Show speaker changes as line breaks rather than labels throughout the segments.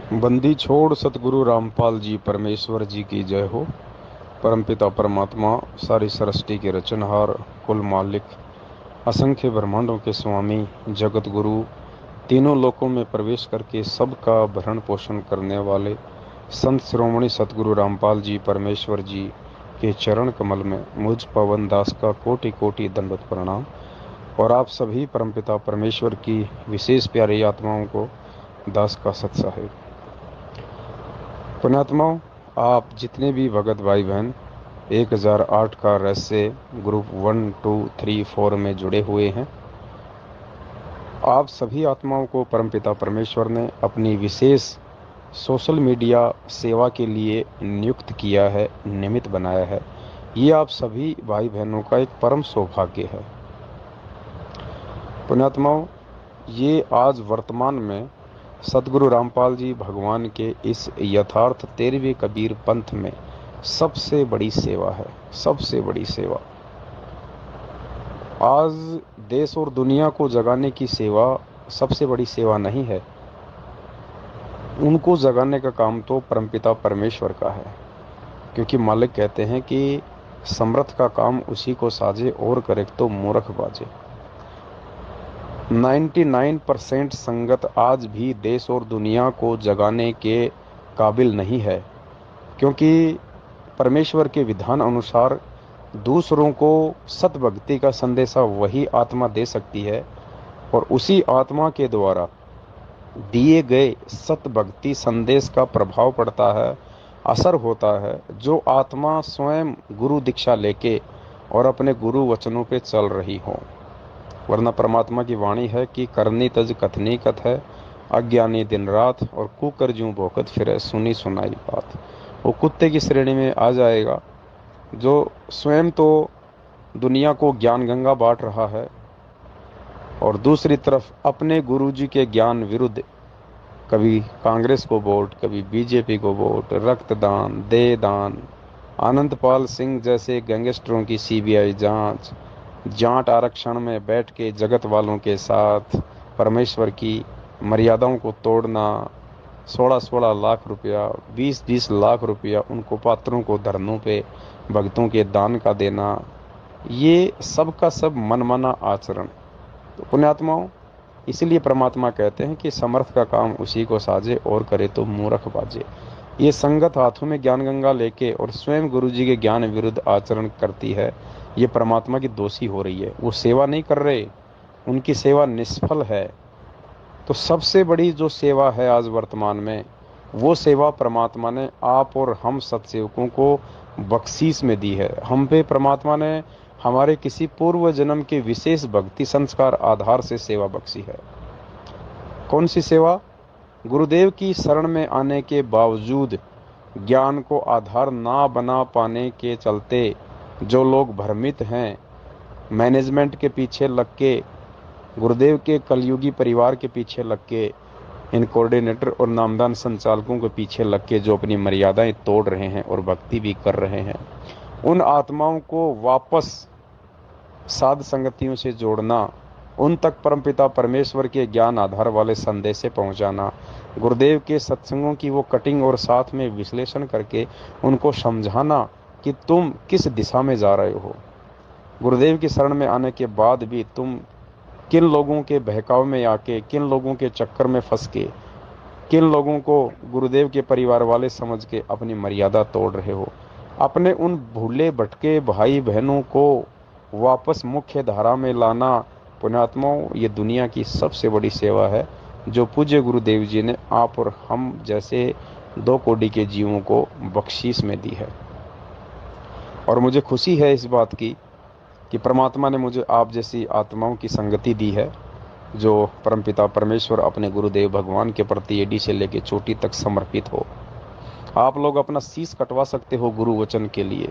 बंदी छोड़ सतगुरु रामपाल जी परमेश्वर जी की जय हो। परमपिता परमात्मा सारी सृष्टि के रचनहार, कुल मालिक, असंख्य ब्रह्मांडों के स्वामी, जगत गुरु, तीनों लोकों में प्रवेश करके सबका भरण पोषण करने वाले संत श्रोमणी सतगुरु रामपाल जी परमेश्वर जी के चरण कमल में मुझ पवन दास का कोटि कोटि दंडवत प्रणाम। और आप सभी परमपिता परमेश्वर की विशेष प्यारी आत्माओं को दास का सत साहिब। पुण्यात्माओं, आप जितने भी भगत भाई बहन 1008 का रहस्य ग्रुप 1, 2, 3, 4 में जुड़े हुए हैं, आप सभी आत्माओं को परमपिता परमेश्वर ने अपनी विशेष सोशल मीडिया सेवा के लिए नियुक्त किया है, निमित्त बनाया है। ये आप सभी भाई बहनों का एक परम सौभाग्य है। पुण्यात्माओं, ये आज वर्तमान में सतगुरु रामपाल जी भगवान के इस यथार्थ 13वें कबीर पंथ में सबसे बड़ी सेवा है, सबसे बड़ी सेवा। आज देश और दुनिया को जगाने की सेवा सबसे बड़ी सेवा नहीं है, उनको जगाने का काम तो परमपिता परमेश्वर का है। क्योंकि मालिक कहते हैं कि समर्थ का काम उसी को साजे और करे तो मूर्ख बाजे। 99% संगत आज भी देश और दुनिया को जगाने के काबिल नहीं है, क्योंकि परमेश्वर के विधान अनुसार दूसरों को सतभक्ति का संदेशा वही आत्मा दे सकती है, और उसी आत्मा के द्वारा दिए गए सतभक्ति संदेश का प्रभाव पड़ता है, असर होता है, जो आत्मा स्वयं गुरु दीक्षा लेके और अपने गुरु वचनों पे चल रही हो। वरना परमात्मा की वाणी है कि करनी तज कथनी कथ है, अज्ञानी दिन रात, और कुकर जूं भोकत फिरे सुनी सुनाई बात। वो कुत्ते की श्रेणी में आ जाएगा जो स्वयं तो दुनिया को ज्ञान गंगा बांट रहा है, और दूसरी तरफ अपने गुरुजी के ज्ञान विरुद्ध कभी कांग्रेस को वोट, कभी बीजेपी को वोट, रक्तदान, देहदान, आनंदपाल सिंह जैसे गैंगस्टरों की सीबीआई जांच, जाट आरक्षण में बैठ के जगत वालों के साथ परमेश्वर की मर्यादाओं को तोड़ना, 16-16 लाख रुपया, 20-20 लाख रुपया उनको पात्रों को धरनों पे भक्तों के दान का देना, ये सब का सब मनमाना आचरण। तो पुण्यात्माओं, इसलिए परमात्मा कहते हैं कि समर्थ का काम उसी को साजे और करे तो मूर्ख बाजे। ये संगत हाथों में ज्ञान गंगा लेके और स्वयं गुरु जी के ज्ञान विरुद्ध आचरण करती है, ये परमात्मा की दोषी हो रही है। वो सेवा नहीं कर रहे, उनकी सेवा निष्फल है। तो सबसे बड़ी जो सेवा है आज वर्तमान में, वो सेवा परमात्मा ने आप और हम सत्सेवकों को बख्शीश में दी है। हम पे परमात्मा ने हमारे किसी पूर्व जन्म के विशेष भक्ति संस्कार आधार से सेवा बख्शी है। कौन सी सेवा? गुरुदेव की शरण में आने के बावजूद ज्ञान को आधार ना बना पाने के चलते जो लोग भ्रमित हैं, मैनेजमेंट के पीछे लग के, गुरुदेव के कलयुगी परिवार के पीछे लग के, इन कोऑर्डिनेटर और नामदान संचालकों के पीछे लग के जो अपनी मर्यादाएं तोड़ रहे हैं और भक्ति भी कर रहे हैं, उन आत्माओं को वापस साध संगतियों से जोड़ना, उन तक परमपिता परमेश्वर के ज्ञान आधार वाले संदेश से पहुंचाना, गुरुदेव के सत्संगों की वो कटिंग और साथ में विश्लेषण करके उनको समझाना कि तुम किस दिशा में जा रहे हो। गुरुदेव की शरण में आने के बाद भी तुम किन लोगों के बहकाव में आके, किन लोगों के चक्कर में फंस के, किन लोगों को गुरुदेव के परिवार वाले समझ के अपनी मर्यादा तोड़ रहे हो। अपने उन भूले भटके भाई बहनों को वापस मुख्य धारा में लाना, पुण्यात्माओं, ये दुनिया की सबसे बड़ी सेवा है जो पूज्य गुरुदेव जी ने आप और हम जैसे 2 कोटि के जीवों को बख्शीश में दी है। और मुझे खुशी है इस बात की कि परमात्मा ने मुझे आप जैसी आत्माओं की संगति दी है, जो परमपिता परमेश्वर अपने गुरुदेव भगवान के प्रति एडी से लेकर चोटी तक समर्पित हो। आप लोग अपना शीश कटवा सकते हो गुरु वचन के लिए,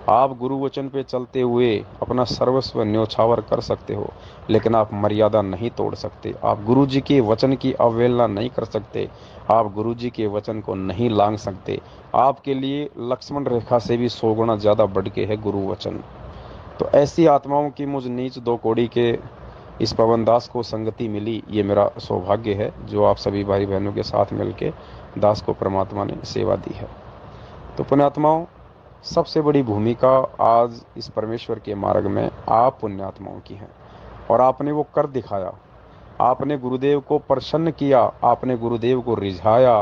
आप गुरु वचन पे चलते हुए अपना सर्वस्व न्योछावर कर सकते हो, लेकिन आप मर्यादा नहीं तोड़ सकते। आप गुरु जी के वचन की अवहेलना नहीं कर सकते, आप गुरु जी के वचन को नहीं लांघ सकते। आपके लिए लक्ष्मण रेखा से भी 100 गुना ज़्यादा बढ़ के है गुरु वचन। तो ऐसी आत्माओं की मुझ नीच 2 कोड़ी के इस पवन दास को संगति मिली, ये मेरा सौभाग्य है जो आप सभी भाई बहनों के साथ मिलके दास को परमात्मा ने सेवा दी है। तो पुण्यात्माओं, सबसे बड़ी भूमिका आज इस परमेश्वर के मार्ग में आप पुण्यात्माओं की है, और आपने वो कर दिखाया। आपने गुरुदेव को प्रसन्न किया, आपने गुरुदेव को रिझाया।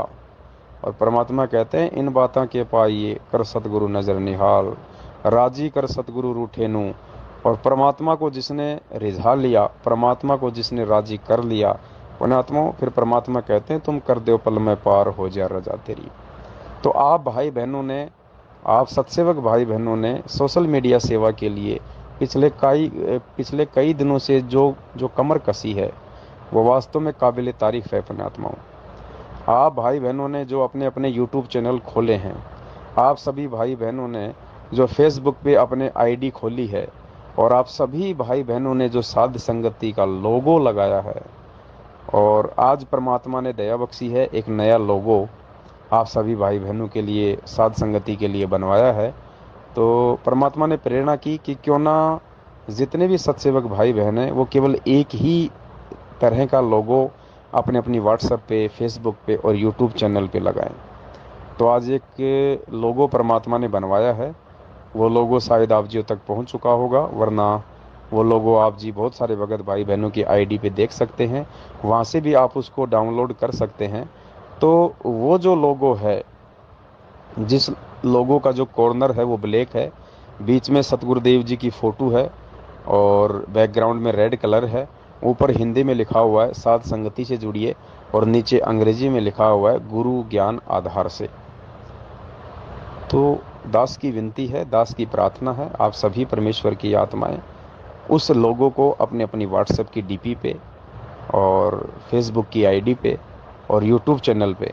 और परमात्मा कहते हैं, इन बातों के पाइए कर सतगुरु नजर निहाल, राजी कर सतगुरु रूठे नू। और परमात्मा को जिसने रिझा लिया, परमात्मा को जिसने राजी कर लिया, पुण्यात्माओं, फिर परमात्मा कहते हैं तुम कर दो पल में पार हो जा रजा तेरी। तो आप भाई बहनों ने, आप सत्सेवक भाई बहनों ने सोशल मीडिया सेवा के लिए पिछले कई दिनों से जो जो कमर कसी है, वो वास्तव में काबिल तारीफ है पुण्यात्माओं। आप भाई बहनों ने जो अपने अपने यूट्यूब चैनल खोले हैं, आप सभी भाई बहनों ने जो फेसबुक पे अपने आईडी खोली है, और आप सभी भाई बहनों ने जो साध संगति का लोगो लगाया है, और आज परमात्मा ने दया बख्शी है, एक नया लोगो आप सभी भाई बहनों के लिए, साध संगति के लिए बनवाया है। तो परमात्मा ने प्रेरणा की कि क्यों ना जितने भी सत्सेवक भाई बहन हैं वो केवल एक ही तरह का लोगो अपने अपनी व्हाट्सएप पे, फेसबुक पे और यूट्यूब चैनल पे लगाएं। तो आज एक लोगो परमात्मा ने बनवाया है। वो लोगो शायद आप जी तक पहुंच चुका होगा, वरना वो लोगो आप जी बहुत सारे भगत भाई बहनों की आईडी पे देख सकते हैं, वहाँ से भी आप उसको डाउनलोड कर सकते हैं। तो वो जो लोगो है, जिस लोगो का जो कॉर्नर है वो ब्लैक है, बीच में सतगुरुदेव जी की फ़ोटो है और बैकग्राउंड में रेड कलर है, ऊपर हिंदी में लिखा हुआ है साध संगति से जुड़िए, और नीचे अंग्रेजी में लिखा हुआ है गुरु ज्ञान आधार से। तो दास की विनती है, दास की प्रार्थना है, आप सभी परमेश्वर की आत्माएं उस लोगों को अपने अपनी व्हाट्सएप की डीपी पे और फेसबुक की आईडी पे और यूट्यूब चैनल पे,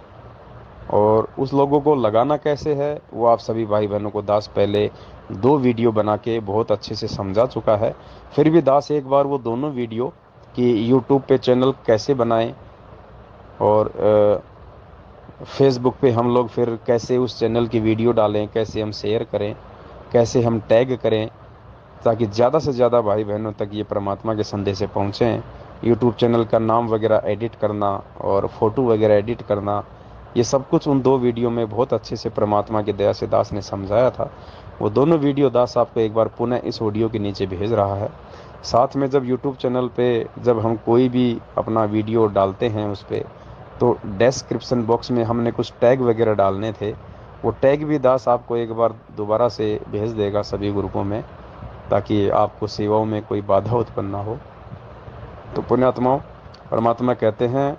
और उस लोगों को लगाना कैसे है वो आप सभी भाई बहनों को दास पहले 2 वीडियो बना के बहुत अच्छे से समझा चुका है। फिर भी दास एक बार वो दोनों वीडियो कि यूट्यूब पे चैनल कैसे बनाएं और फेसबुक पे हम लोग फिर कैसे उस चैनल की वीडियो डालें, कैसे हम शेयर करें, कैसे हम टैग करें, ताकि ज़्यादा से ज़्यादा भाई बहनों तक ये परमात्मा के संदेश पहुँचें। यूट्यूब चैनल का नाम वगैरह एडिट करना और फ़ोटो वगैरह एडिट करना, ये सब कुछ उन 2 वीडियो में बहुत अच्छे से परमात्मा की दया से दास ने समझाया था। वो दोनों वीडियो दास आपको एक बार पुनः इस ऑडियो के नीचे भेज रहा है। साथ में जब यूट्यूब चैनल पे जब हम कोई भी अपना वीडियो डालते हैं उस पर, तो डिस्क्रिप्शन बॉक्स में हमने कुछ टैग वगैरह डालने थे, वो टैग भी दास आपको एक बार दोबारा से भेज देगा सभी ग्रुपों में, ताकि आपको सेवाओं में कोई बाधा उत्पन्न ना हो। तो पुण्यात्माओं, परमात्मा कहते हैं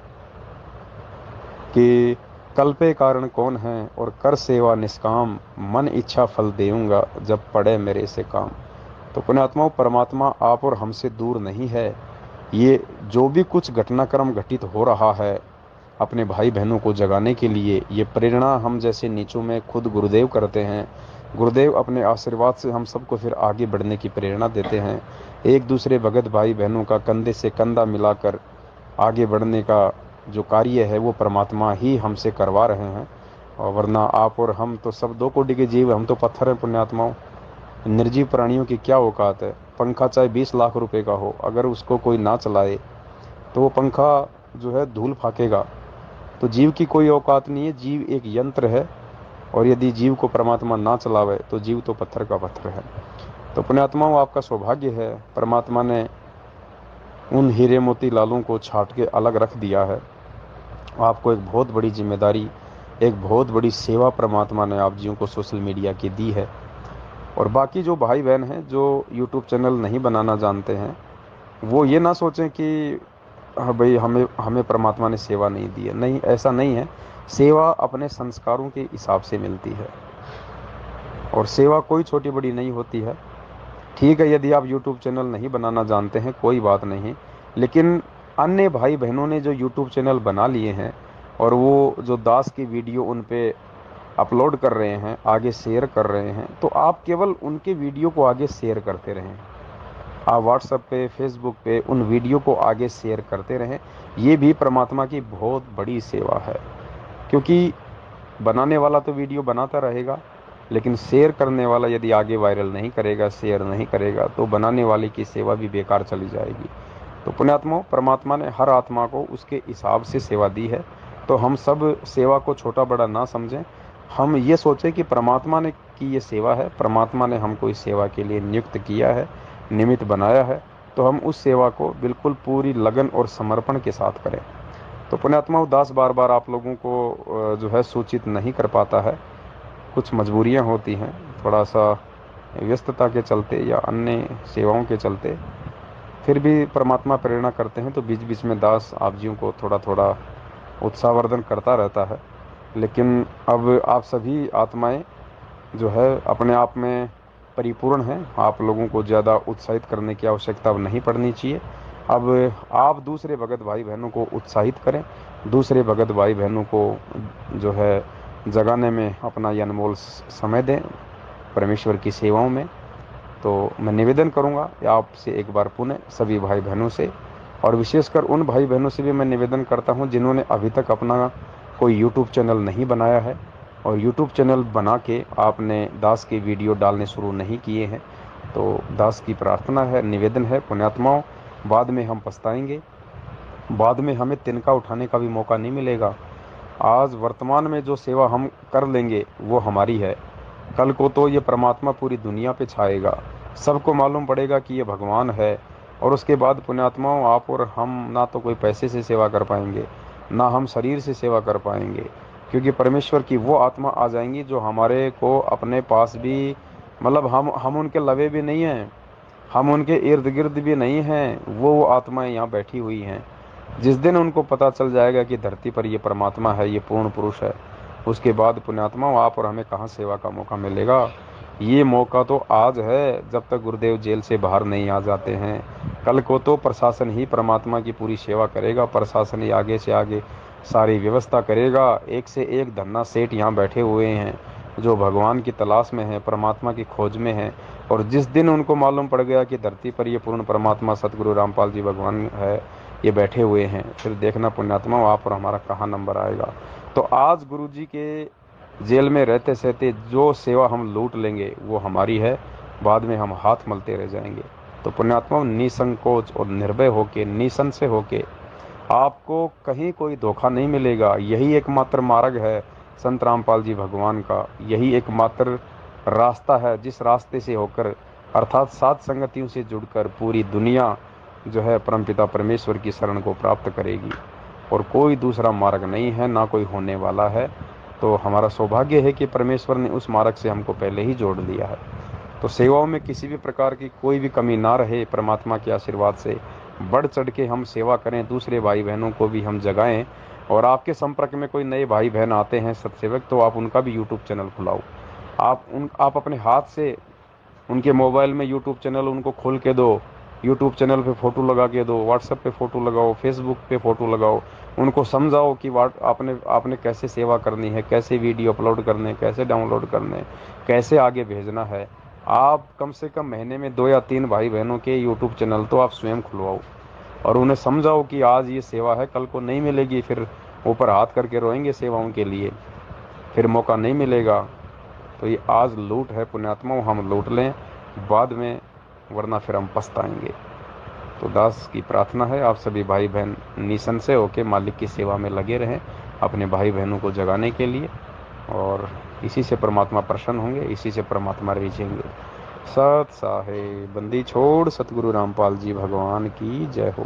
कि कल्पे कारण कौन है और कर सेवा निष्काम, मन इच्छा फल देऊंगा जब पड़े मेरे से काम। तो पुण्यात्माओं, परमात्मा आप और हमसे दूर नहीं है। ये जो भी कुछ घटनाक्रम घटित हो रहा है अपने भाई बहनों को जगाने के लिए, ये प्रेरणा हम जैसे नीचों में खुद गुरुदेव करते हैं। गुरुदेव अपने आशीर्वाद से हम सबको फिर आगे बढ़ने की प्रेरणा देते हैं। एक दूसरे भगत भाई बहनों का कंधे से कंधा मिलाकर आगे बढ़ने का जो कार्य है वो परमात्मा ही हमसे करवा रहे हैं, और वरना आप और हम तो सब 2 कोटि के जीव, हम तो पत्थर हैं पुण्यात्माओं। निर्जीव प्राणियों की क्या औकात है। पंखा चाहे 20 लाख रुपए का हो, अगर उसको कोई ना चलाए तो वो पंखा जो है धूल फाकेगा। तो जीव की कोई औकात नहीं है, जीव एक यंत्र है, और यदि जीव को परमात्मा ना चलावे तो जीव तो पत्थर का पत्थर है। तो पुण्यात्माओं, आपका सौभाग्य है, परमात्मा ने उन हीरे मोती लालों को छाट के अलग रख दिया है। आपको एक बहुत बड़ी जिम्मेदारी, एक बहुत बड़ी सेवा परमात्मा ने आप जीवों को सोशल मीडिया की दी है। और बाकी जो भाई बहन हैं जो यूट्यूब चैनल नहीं बनाना जानते हैं, वो ये ना सोचें कि हाँ भाई हमें परमात्मा ने सेवा नहीं दी है। नहीं, ऐसा नहीं है। सेवा अपने संस्कारों के हिसाब से मिलती है, और सेवा कोई छोटी बड़ी नहीं होती है। ठीक है, यदि आप यूट्यूब चैनल नहीं बनाना जानते हैं कोई बात नहीं, लेकिन अन्य भाई बहनों ने जो यूट्यूब चैनल बना लिए हैं और वो जो दास की वीडियो उन पे अपलोड कर रहे हैं, आगे शेयर कर रहे हैं, तो आप केवल उनके वीडियो को आगे शेयर करते रहें। आप व्हाट्सएप पे, फेसबुक पे उन वीडियो को आगे शेयर करते रहें। ये भी परमात्मा की बहुत बड़ी सेवा है, क्योंकि बनाने वाला तो वीडियो बनाता रहेगा, लेकिन शेयर करने वाला यदि आगे वायरल नहीं करेगा, शेयर नहीं करेगा, तो बनाने वाले की सेवा भी बेकार चली जाएगी। तो पुण्यात्माओं, परमात्मा ने हर आत्मा को उसके हिसाब से सेवा दी है। तो हम सब सेवा को छोटा बड़ा ना समझें। हम ये सोचें कि परमात्मा ने की ये सेवा है, परमात्मा ने हमको इस सेवा के लिए नियुक्त किया है, निमित्त बनाया है, तो हम उस सेवा को बिल्कुल पूरी लगन और समर्पण के साथ करें। तो पुण्यात्मा, उदास बार बार आप लोगों को जो है सूचित नहीं कर पाता है, कुछ मजबूरियां होती हैं, थोड़ा सा व्यस्तता के चलते या अन्य सेवाओं के चलते। फिर भी परमात्मा प्रेरणा करते हैं तो बीच बीच में दास आप जीव को थोड़ा थोड़ा उत्साहवर्धन करता रहता है। लेकिन अब आप सभी आत्माएं जो है अपने आप में परिपूर्ण हैं, आप लोगों को ज़्यादा उत्साहित करने की आवश्यकता अब नहीं पड़नी चाहिए। अब आप दूसरे भगत भाई बहनों को उत्साहित करें, दूसरे भगत भाई बहनों को जो है जगाने में अपना ये अनमोल समय दें परमेश्वर की सेवाओं में। तो मैं निवेदन करूंगा आपसे एक बार पुनः सभी भाई बहनों से, और विशेषकर उन भाई बहनों से भी मैं निवेदन करता हूं जिन्होंने अभी तक अपना कोई यूट्यूब चैनल नहीं बनाया है और यूट्यूब चैनल बना के आपने दास के वीडियो डालने शुरू नहीं किए हैं। तो दास की प्रार्थना है, निवेदन है पुण्यात्माओं, बाद में हम पछताएंगे, बाद में हमें तिनका उठाने का भी मौका नहीं मिलेगा। आज वर्तमान में जो सेवा हम कर लेंगे वो हमारी है, कल को तो ये परमात्मा पूरी दुनिया पे छाएगा, सबको मालूम पड़ेगा कि ये भगवान है। और उसके बाद पुण्यात्माओं, आप और हम ना तो कोई पैसे से सेवा कर पाएंगे, ना हम शरीर से सेवा कर पाएंगे, क्योंकि परमेश्वर की वो आत्मा आ जाएंगी जो हमारे को अपने पास भी, मतलब हम उनके लवे भी नहीं हैं, हम उनके इर्द गिर्द भी नहीं हैं, वो आत्माएं यहाँ बैठी हुई हैं। जिस दिन उनको पता चल जाएगा कि धरती पर ये परमात्मा है, ये पूर्ण पुरुष है, उसके बाद पुण्यात्मा आप और हमें कहाँ सेवा का मौका मिलेगा। ये मौका तो आज है, जब तक गुरुदेव जेल से बाहर नहीं आ जाते हैं। कल को तो प्रशासन ही परमात्मा की पूरी सेवा करेगा, प्रशासन ही आगे से आगे सारी व्यवस्था करेगा। एक से एक धन्ना सेठ यहाँ बैठे हुए हैं जो भगवान की तलाश में है, परमात्मा की खोज में है। और जिस दिन उनको मालूम पड़ गया कि धरती पर ये पूर्ण परमात्मा सतगुरु रामपाल जी भगवान है, ये बैठे हुए हैं, फिर देखना पुण्यात्मा आप और हमारा कहाँ नंबर आएगा। तो आज गुरु जी के जेल में रहते सहते जो सेवा हम लूट लेंगे वो हमारी है, बाद में हम हाथ मलते रह जाएंगे। तो पुण्यात्मा, निसंकोच और निर्भय होके, निसंशय होके, आपको कहीं कोई धोखा नहीं मिलेगा। यही एकमात्र मार्ग है संत रामपाल जी भगवान का, यही एकमात्र रास्ता है जिस रास्ते से होकर, अर्थात सात संगतियों से जुड़कर पूरी दुनिया जो है परमपिता परमेश्वर की शरण को प्राप्त करेगी। और कोई दूसरा मार्ग नहीं है, ना कोई होने वाला है। तो हमारा सौभाग्य है कि परमेश्वर ने उस मार्ग से हमको पहले ही जोड़ लिया है। तो सेवाओं में किसी भी प्रकार की कोई भी कमी ना रहे, परमात्मा के आशीर्वाद से बढ़ चढ़ के हम सेवा करें, दूसरे भाई बहनों को भी हम जगाएं। और आपके संपर्क में कोई नए भाई बहन आते हैं सत्सेवक, तो आप उनका भी यूट्यूब चैनल खुलाओ। आप अपने हाथ से उनके मोबाइल में यूट्यूब चैनल उनको खोल के दो, यूट्यूब चैनल पे फ़ोटो लगा के दो, व्हाट्सएप पे फ़ोटो लगाओ, फेसबुक पे फ़ोटो लगाओ, उनको समझाओ कि आपने कैसे सेवा करनी है, कैसे वीडियो अपलोड करने, कैसे डाउनलोड करने, कैसे आगे भेजना है। आप कम से कम महीने में 2 या 3 भाई बहनों के यूट्यूब चैनल तो आप स्वयं खुलवाओ और उन्हें समझाओ कि आज ये सेवा है, कल को नहीं मिलेगी, फिर ऊपर हाथ करके रोएंगे सेवाओं के लिए, फिर मौका नहीं मिलेगा। तो ये आज लूट है पुण्यात्माओं, हम लूट लें बाद में, वरना फिर हम पछताएंगे। तो दास की प्रार्थना है आप सभी भाई बहन निसंशय होकर मालिक की सेवा में लगे रहें, अपने भाई बहनों को जगाने के लिए, और इसी से परमात्मा प्रसन्न होंगे, इसी से परमात्मा रिझेंगे। सत साहेब बंदी छोड़ सतगुरु रामपाल जी भगवान की जय हो।